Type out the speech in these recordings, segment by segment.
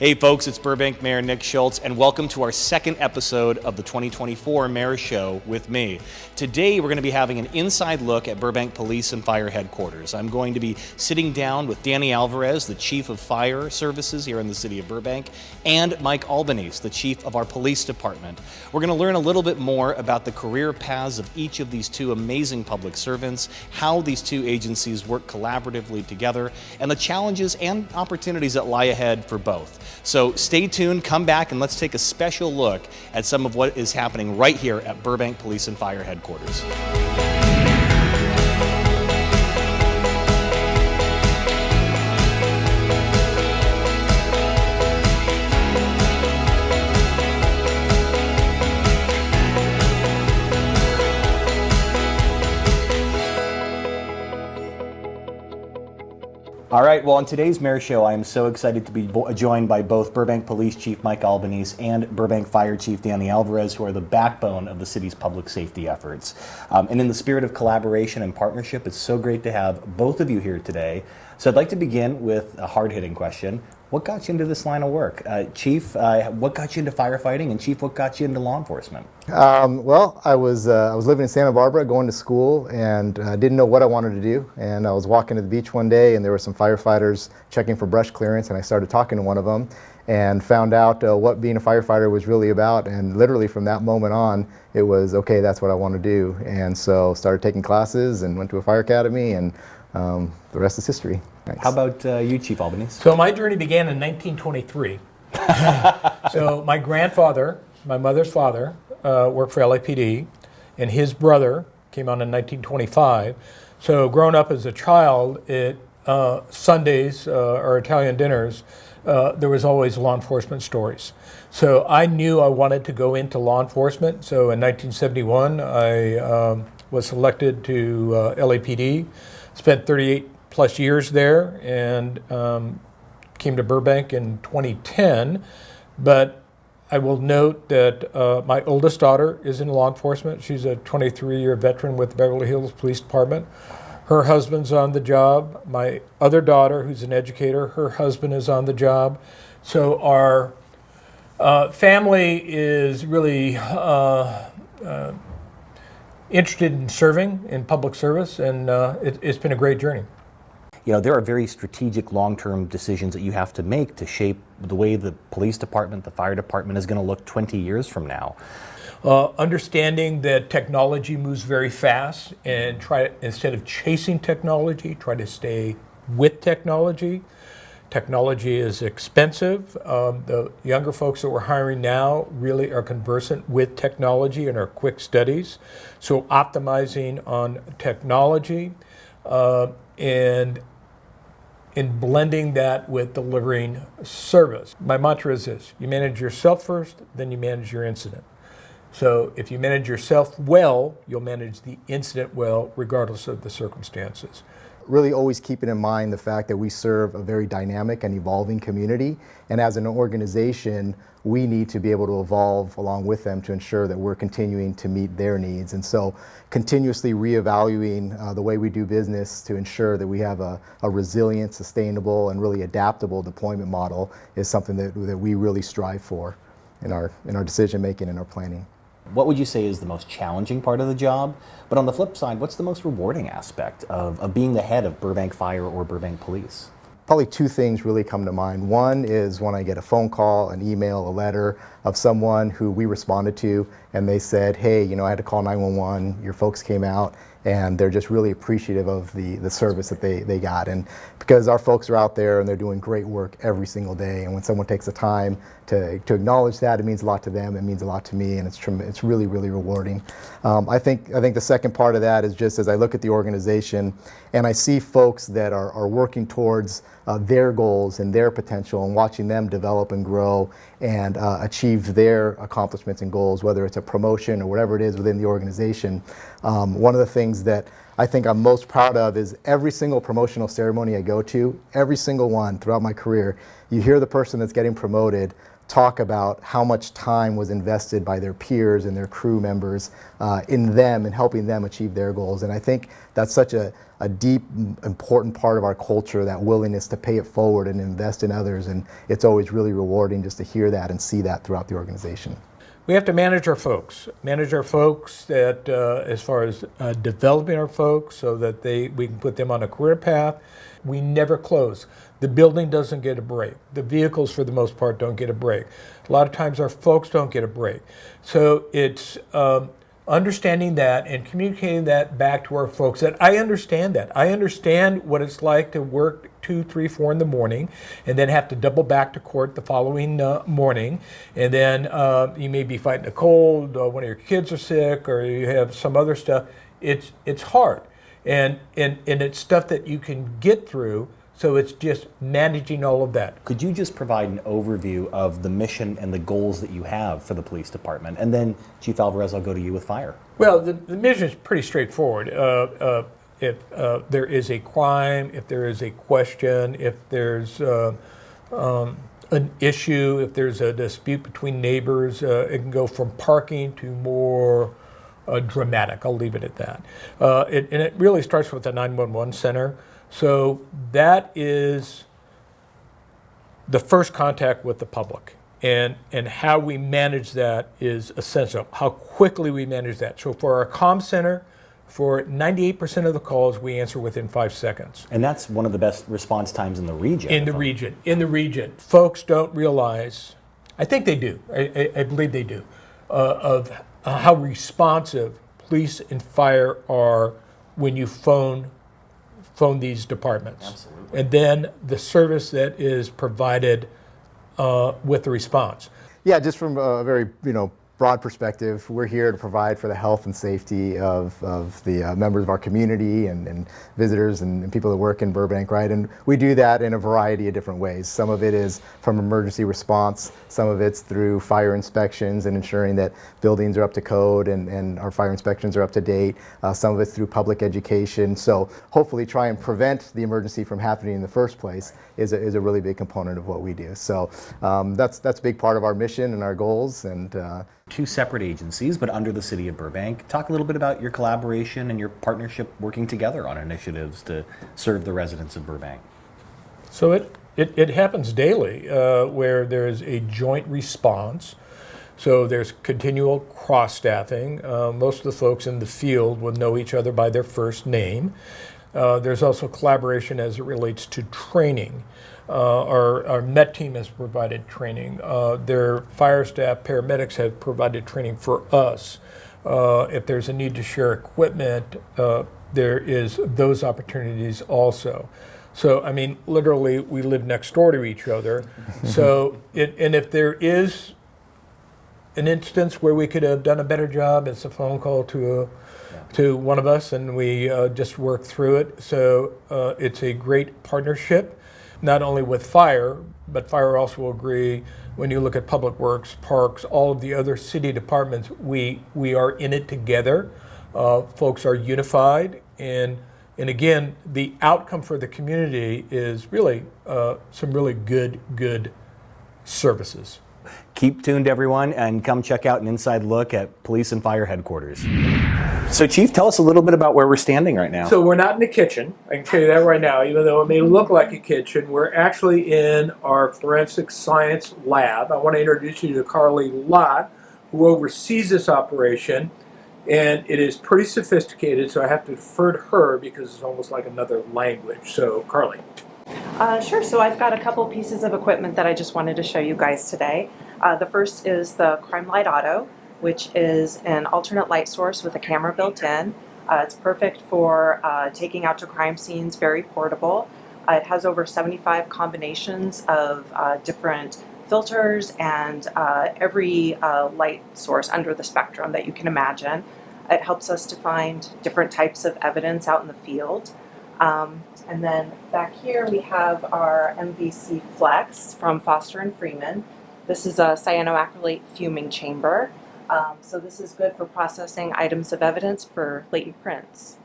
Hey folks, it's Burbank Mayor Nick Schultz, and welcome to our second episode of the 2024 Mayor Show with me. Today we're going to be having an inside look at Burbank Police and Fire Headquarters. I'm going to be sitting down with Danny Alvarez, the Chief of Fire Services here in the city of Burbank, and Mike Albanese, the Chief of our Police Department. We're going to learn a little bit more about the career paths of each of these two amazing public servants, how these two agencies work collaboratively together, and the challenges and opportunities that lie ahead for both. So stay tuned, come back, and let's take a special look at some of what is happening right here at Burbank Police and Fire Headquarters. All right, well, on today's Mayor Show, I am so excited to be joined by both Burbank Police Chief Mike Albanese and Burbank Fire Chief Danny Alvarez, who are the backbone of the city's public safety efforts. And in the spirit of collaboration and partnership, it's so great to have both of you here today. So I'd like to begin with a hard-hitting question. What got you into this line of work? Chief, what got you into firefighting? And Chief, what got you into law enforcement? Well, I was living in Santa Barbara, going to school, and didn't know what I wanted to do. And I was walking to the beach one day, and there were some firefighters checking for brush clearance, and I started talking to one of them and found out what being a firefighter was really about. And literally from that moment on, it was, okay, that's what I want to do. And so started taking classes and went to a fire academy, and the rest is history. Thanks. How about you, Chief Albanese? So my journey began in 1923. So my grandfather, my mother's father, worked for LAPD, and his brother came on in 1925. So growing up as a child, Sundays or Italian dinners, there was always law enforcement stories. So I knew I wanted to go into law enforcement. So in 1971, I was selected to LAPD, spent 38 plus years there, and came to Burbank in 2010. But I will note that my oldest daughter is in law enforcement. She's a 23-year veteran with the Beverly Hills Police Department. Her husband's on the job. My other daughter, who's an educator, her husband is on the job. So our family is really interested in serving in public service, and it's been a great journey. You know, there are very strategic long-term decisions that you have to make to shape the way the police department, the fire department is going to look 20 years from now. Understanding that technology moves very fast, and instead of chasing technology, try to stay with technology. Technology is expensive. The younger folks that we're hiring now really are conversant with technology and are quick studies. So optimizing on technology and in blending that with delivering service. My mantra is this: you manage yourself first, then you manage your incident. So if you manage yourself well, you'll manage the incident well, regardless of the circumstances. Really always keeping in mind the fact that we serve a very dynamic and evolving community, and as an organization, we need to be able to evolve along with them to ensure that we're continuing to meet their needs. And so continuously reevaluating the way we do business to ensure that we have a resilient, sustainable, and really adaptable deployment model is something that we really strive for in our decision making and our planning. What would you say is the most challenging part of the job? But on the flip side, what's the most rewarding aspect of being the head of Burbank Fire or Burbank Police? Probably two things really come to mind. One is when I get a phone call, an email, a letter of someone who we responded to, and they said, hey, I had to call 911, your folks came out, and they're just really appreciative of the service that they got. And because our folks are out there and they're doing great work every single day, and when someone takes the time to acknowledge that, it means a lot to them, it means a lot to me, and it's really, really rewarding. I think the second part of that is just as I look at the organization and I see folks that are working towards their goals and their potential, and watching them develop and grow and achieve their accomplishments and goals, whether it's a promotion or whatever it is within the organization. One of the things that I think I'm most proud of is every single promotional ceremony I go to, every single one throughout my career, you hear the person that's getting promoted talk about how much time was invested by their peers and their crew members in them and helping them achieve their goals. And I think that's such a deep, important part of our culture, that willingness to pay it forward and invest in others. And it's always really rewarding just to hear that and see that throughout the organization. We have to manage our folks that as far as developing our folks so that we can put them on a career path. We never close. The building doesn't get a break. The vehicles, for the most part, don't get a break. A lot of times our folks don't get a break. So it's understanding that and communicating that back to our folks, that I understand that. I understand what it's like to work 2, 3, 4 in the morning and then have to double back to court the following morning. And then you may be fighting a cold, one of your kids are sick, or you have some other stuff. It's hard. And it's stuff that you can get through. So it's just managing all of that. Could you just provide an overview of the mission and the goals that you have for the police department? And then, Chief Alvarez, I'll go to you with fire. Well, the mission is pretty straightforward. If there is a crime, if there is a question, if there's an issue, if there's a dispute between neighbors, it can go from parking to more dramatic. I'll leave it at that. And it really starts with the 911 center. So that is the first contact with the public, and how we manage that is essential, how quickly we manage that. So for our comm center, for 98% of the calls, we answer within 5 seconds. And that's one of the best response times in the region. In the region. Folks don't realize, I think they do, I believe they do, of how responsive police and fire are when you phone these departments. Absolutely. And then the service that is provided with the response. Yeah, just from a very broad perspective, we're here to provide for the health and safety of the members of our community and visitors and people that work in Burbank, right? And we do that in a variety of different ways. Some of it is from emergency response, some of it's through fire inspections and ensuring that buildings are up to code and our fire inspections are up to date. Some of it's through public education. So hopefully try and prevent the emergency from happening in the first place is a really big component of what we do. So that's a big part of our mission and our goals. And two separate agencies, but under the city of Burbank. Talk a little bit about your collaboration and your partnership working together on initiatives to serve the residents of Burbank. So it happens daily where there's a joint response. So there's continual cross-staffing. Most of the folks in the field will know each other by their first name. There's also collaboration as it relates to training. Our Met team has provided training. Their fire staff, paramedics have provided training for us. If there's a need to share equipment, there is those opportunities also. So, I mean, literally, we live next door to each other. So, and if there is an instance where we could have done a better job, it's a phone call to one of us, and we just work through it. So it's a great partnership, not only with fire, but fire also will agree. When you look at public works, parks, all of the other city departments, we are in it together. Folks are unified, and again, the outcome for the community is really some really good services. Keep tuned, everyone, and come check out an inside look at Police and Fire Headquarters. So, Chief, tell us a little bit about where we're standing right now. So we're not in the kitchen. I can tell you that right now. Even though it may look like a kitchen, we're actually in our forensic science lab. I want to introduce you to Carly Lott, who oversees this operation. And it is pretty sophisticated, so I have to defer to her because it's almost like another language. So, Carly. Sure. So I've got a couple pieces of equipment that I just wanted to show you guys today. The first is the Crime Light Auto, which is an alternate light source with a camera built in. It's perfect for taking out to crime scenes, very portable. It has over 75 combinations of different filters and every light source under the spectrum that you can imagine. It helps us to find different types of evidence out in the field. And then back here we have our MVC Flex from Foster and Freeman. This is a cyanoacrylate fuming chamber. So this is good for processing items of evidence for latent prints.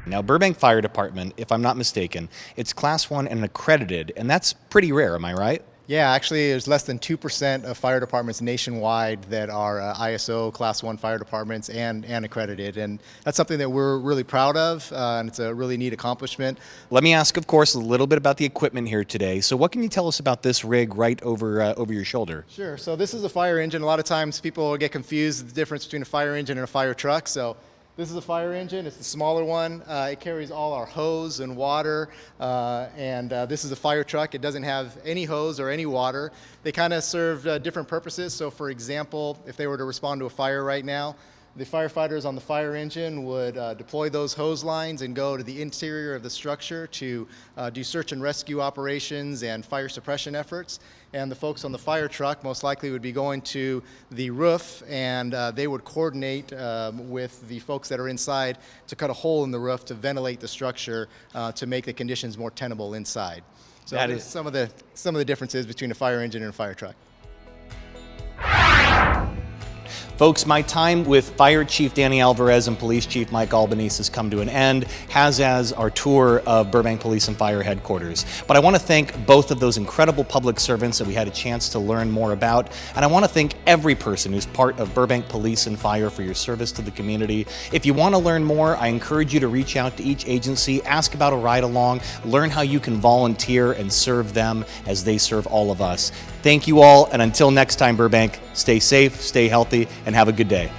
Now, Burbank Fire Department, if I'm not mistaken, it's Class 1 and accredited, and that's pretty rare, am I right? Yeah, actually, there's less than 2% of fire departments nationwide that are ISO Class 1 fire departments and accredited. And that's something that we're really proud of, and it's a really neat accomplishment. Let me ask, of course, a little bit about the equipment here today. So what can you tell us about this rig right over your shoulder? Sure. So this is a fire engine. A lot of times people get confused the difference between a fire engine and a fire truck. So this is a fire engine. It's the smaller one. It carries all our hose and water. And this is a fire truck. It doesn't have any hose or any water. They kind of serve different purposes. So for example, if they were to respond to a fire right now, the firefighters on the fire engine would deploy those hose lines and go to the interior of the structure to do search and rescue operations and fire suppression efforts. And the folks on the fire truck most likely would be going to the roof, and they would coordinate with the folks that are inside to cut a hole in the roof to ventilate the structure to make the conditions more tenable inside. So that is some of the differences between a fire engine and a fire truck. Folks, my time with Fire Chief Danny Alvarez and Police Chief Mike Albanese has come to an end, as our tour of Burbank Police and Fire Headquarters. But I want to thank both of those incredible public servants that we had a chance to learn more about, and I want to thank every person who's part of Burbank Police and Fire for your service to the community. If you want to learn more, I encourage you to reach out to each agency, ask about a ride-along, learn how you can volunteer and serve them as they serve all of us. Thank you all, and until next time, Burbank, stay safe, stay healthy, and have a good day.